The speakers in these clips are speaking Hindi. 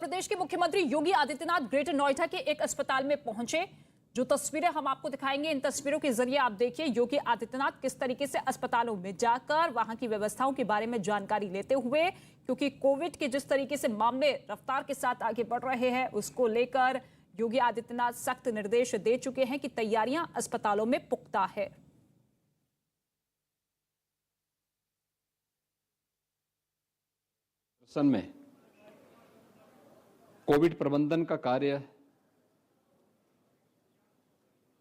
प्रदेश के मुख्यमंत्री योगी आदित्यनाथ ग्रेटर नोएडा के एक अस्पताल में पहुंचे। जो तस्वीरें हम आपको दिखाएंगे, इन तस्वीरों के जरिए आप देखिए योगी आदित्यनाथ किस तरीके से अस्पतालों में जाकर वहां की व्यवस्थाओं के बारे में जानकारी लेते हुए, क्योंकि कोविड के जिस तरीके से मामले रफ्तार के साथ आगे बढ़ रहे हैं, उसको लेकर योगी आदित्यनाथ सख्त निर्देश दे चुके हैं कि तैयारियां अस्पतालों में पुख्ता है। में कोविड प्रबंधन का कार्य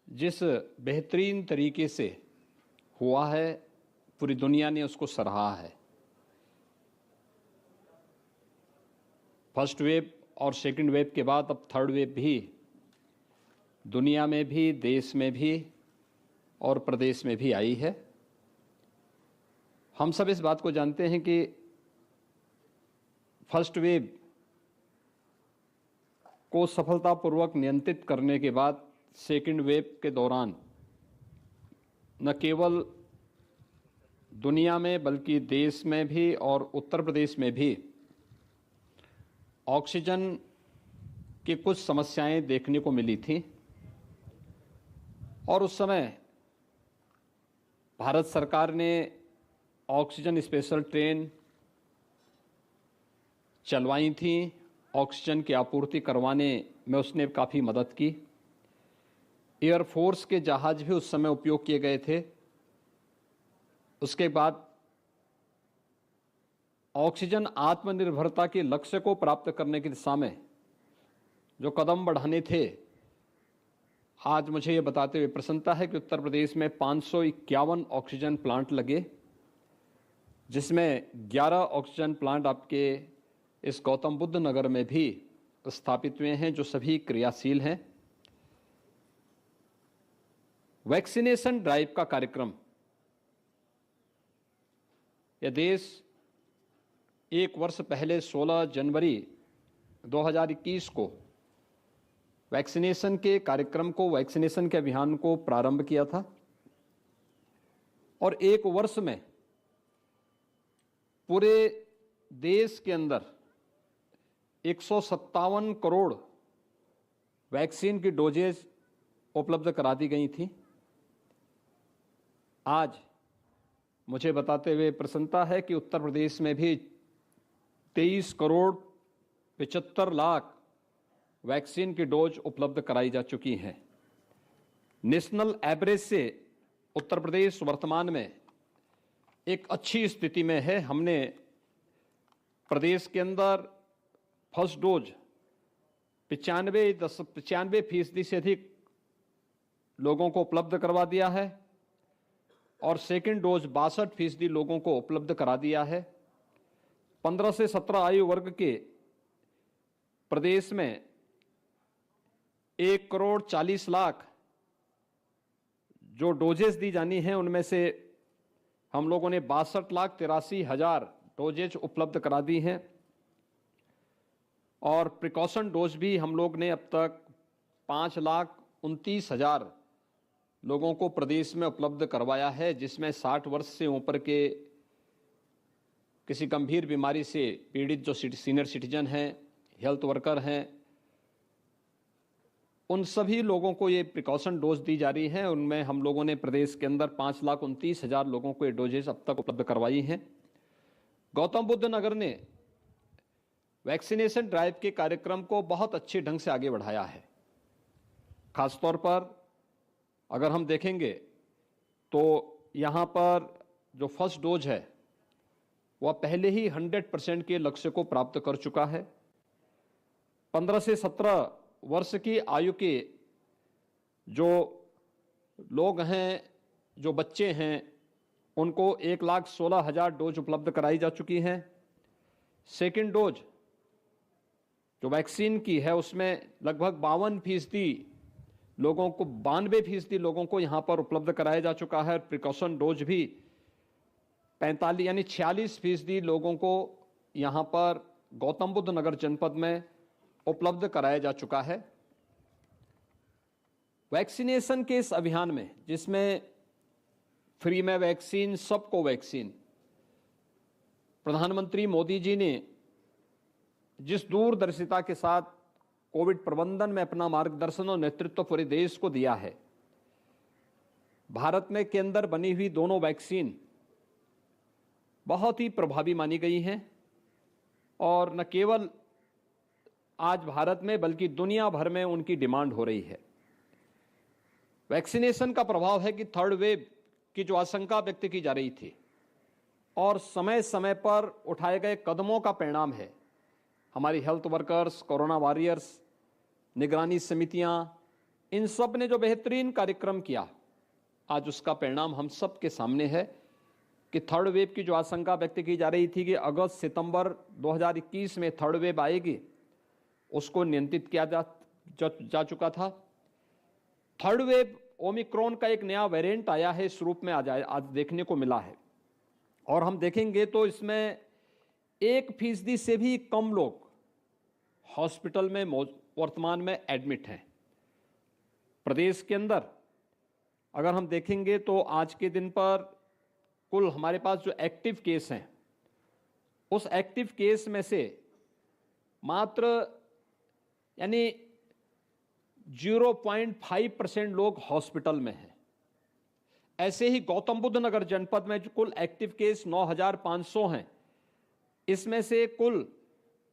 जिस बेहतरीन तरीके से हुआ है, पूरी दुनिया ने उसको सराहा है। फर्स्ट वेव और सेकंड वेव के बाद अब थर्ड वेव भी दुनिया में भी, देश में भी और प्रदेश में भी आई है। हम सब इस बात को जानते हैं कि फर्स्ट वेव को सफलतापूर्वक नियंत्रित करने के बाद सेकंड वेव के दौरान न केवल दुनिया में बल्कि देश में भी और उत्तर प्रदेश में भी ऑक्सीजन की कुछ समस्याएं देखने को मिली थी और उस समय भारत सरकार ने ऑक्सीजन स्पेशल ट्रेन चलवाई थी। ऑक्सीजन की आपूर्ति करवाने में उसने काफ़ी मदद की। एयरफोर्स के जहाज भी उस समय उपयोग किए गए थे। उसके बाद ऑक्सीजन आत्मनिर्भरता के लक्ष्य को प्राप्त करने की दिशा में जो कदम बढ़ाने थे, आज मुझे ये बताते हुए प्रसन्नता है कि उत्तर प्रदेश में 551 ऑक्सीजन प्लांट लगे, जिसमें 11 ऑक्सीजन प्लांट आपके इस गौतम बुद्ध नगर में भी स्थापित हुए हैं, जो सभी क्रियाशील हैं। वैक्सीनेशन ड्राइव का कार्यक्रम यह देश एक वर्ष पहले 16 जनवरी 2021 को वैक्सीनेशन के कार्यक्रम को, वैक्सीनेशन के अभियान को प्रारंभ किया था और एक वर्ष में पूरे देश के अंदर 157 करोड़ वैक्सीन की डोजेज उपलब्ध करा दी गई थी। आज मुझे बताते हुए प्रसन्नता है कि उत्तर प्रदेश में भी 23 करोड़ 75 लाख वैक्सीन की डोज उपलब्ध कराई जा चुकी हैं। नेशनल एवरेज से उत्तर प्रदेश वर्तमान में एक अच्छी स्थिति में है। हमने प्रदेश के अंदर फर्स्ट डोज 95% से अधिक लोगों को उपलब्ध करवा दिया है और सेकंड डोज 62% लोगों को उपलब्ध करा दिया है। 15 से 17 आयु वर्ग के प्रदेश में 1 करोड़ 40 लाख जो डोजेस दी जानी हैं, उनमें से हम लोगों ने 62,83,000 डोजेज उपलब्ध करा दी हैं और प्रिकॉशन डोज भी हम लोग ने अब तक 5,29,000 लोगों को प्रदेश में उपलब्ध करवाया है, जिसमें 60 वर्ष से ऊपर के किसी गंभीर बीमारी से पीड़ित जो सीनियर सिटीजन हैं, हेल्थ वर्कर हैं, उन सभी लोगों को ये प्रिकॉशन डोज दी जा रही है। उनमें हम लोगों ने प्रदेश के अंदर 5,29,000 लोगों को ये डोजेज अब तक उपलब्ध करवाई हैं। गौतम बुद्ध नगर ने वैक्सीनेशन ड्राइव के कार्यक्रम को बहुत अच्छे ढंग से आगे बढ़ाया है। खासतौर पर अगर हम देखेंगे तो यहाँ पर जो फर्स्ट डोज है वह पहले ही 100% के लक्ष्य को प्राप्त कर चुका है। 15 से 17 वर्ष की आयु के जो लोग हैं, जो बच्चे हैं, उनको 1,16,000 डोज उपलब्ध कराई जा चुकी हैं। सेकेंड डोज जो वैक्सीन की है उसमें लगभग 52% लोगों को 92% लोगों को यहाँ पर उपलब्ध कराया जा चुका है। प्रिकॉशन डोज भी 45 यानी 46% लोगों को यहाँ पर गौतम बुद्ध नगर जनपद में उपलब्ध कराया जा चुका है। वैक्सीनेशन के इस अभियान में, जिसमें फ्री में वैक्सीन, सबको वैक्सीन, प्रधानमंत्री मोदी जी ने जिस दूरदर्शिता के साथ कोविड प्रबंधन में अपना मार्गदर्शन और नेतृत्व पूरे देश को दिया है, भारत में के अंदर बनी हुई दोनों वैक्सीन बहुत ही प्रभावी मानी गई हैं और न केवल आज भारत में बल्कि दुनिया भर में उनकी डिमांड हो रही है। वैक्सीनेशन का प्रभाव है कि थर्ड वेव की जो आशंका व्यक्त की जा रही थी और समय समय पर उठाए गए कदमों का परिणाम है। हमारी हेल्थ वर्कर्स, कोरोना वॉरियर्स, निगरानी समितियां, इन सब ने जो बेहतरीन कार्यक्रम किया, आज उसका परिणाम हम सब के सामने है कि थर्ड वेव की जो आशंका व्यक्त की जा रही थी कि अगस्त सितंबर 2021 में थर्ड वेव आएगी, उसको नियंत्रित किया जा चुका था। थर्ड वेव ओमिक्रॉन का एक नया वेरिएंट आया है, इस रूप में आज देखने को मिला है और हम देखेंगे तो इसमें 1% से भी कम लोग हॉस्पिटल में वर्तमान में एडमिट हैं। प्रदेश के अंदर अगर हम देखेंगे तो आज के दिन पर कुल हमारे पास जो एक्टिव केस हैं, उस एक्टिव केस में से मात्र यानी 0.5% लोग हॉस्पिटल में हैं। ऐसे ही गौतम बुद्ध नगर जनपद में जो कुल एक्टिव केस 9,500 हैं, इसमें से कुल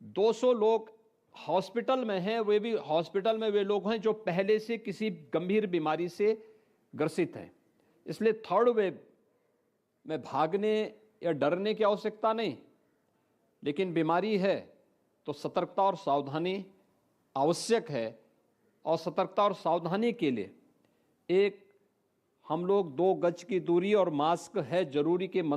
200 लोग हॉस्पिटल में हैं। वे भी हॉस्पिटल में वे लोग हैं जो पहले से किसी गंभीर बीमारी से ग्रसित हैं। इसलिए थर्ड वेव में भागने या डरने की आवश्यकता नहीं, लेकिन बीमारी है तो सतर्कता और सावधानी आवश्यक है और सतर्कता और सावधानी के लिए एक हम लोग 2 गज की दूरी और मास्क है जरूरी के मंत्र